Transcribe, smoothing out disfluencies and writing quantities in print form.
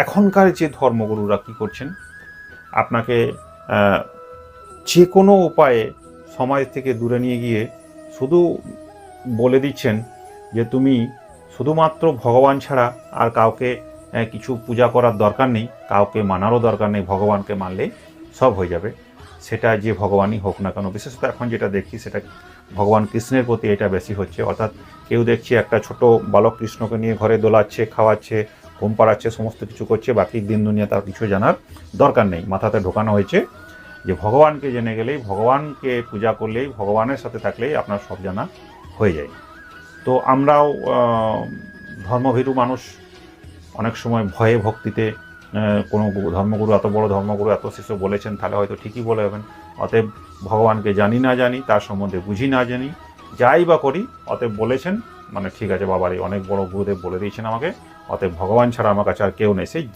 এখনকার যে ধর্মগুরুরা কী করছেন, আপনাকে যে কোনো উপায়ে সমাজ থেকে দূরে নিয়ে গিয়ে শুধু বলে দিচ্ছেন যে তুমি শুধুমাত্র ভগবান ছাড়া আর কাউকে কিছু পূজা করার দরকার নেই, কাউকে মানারও দরকার নেই, ভগবানকে মানলেই সব হয়ে যাবে। সেটা যে ভগবানই হোক না কেন, বিশেষত এখন যেটা দেখি সেটা ভগবান কৃষ্ণের প্রতি এটা বেশি হচ্ছে। অর্থাৎ কেউ দেখছি একটা ছোট বালক কৃষ্ণকে নিয়ে ঘরে দোলাচ্ছে, খাওয়াচ্ছে, ঘুম পাড়াচ্ছে, সমস্ত কিছু করছে, বাকি দিন দুনিয়া তার কিছু জানার দরকার নেই। মাথাতে ঢোকানো হয়েছে যে ভগবানকে জেনে গেলেই, ভগবানকে পূজা করলেই, ভগবানের সাথে থাকলেই আপনার সব জানা হয়ে যায়। তো আমরাও ধর্মভীরু মানুষ, অনেক সময় ভয়ে ভক্তিতে কোনো ধর্মগুরু, এত বড় ধর্মগুরু এত কিছু বলেছেন, তাহলে হয়তো ঠিকই বলে হবেন। অতএব ভগবানকে জানি না জানি, তার সম্বন্ধে বুঝি না জানি, যাই বা করি, অতএব বলেছেন মানে ঠিক আছে, বাবারই অনেক বড় গুরুদেব বলে দিয়েছেন আমাকে, অতএব ভগবান ছাড়া আমার কাছে আর কেউ নেই। সেই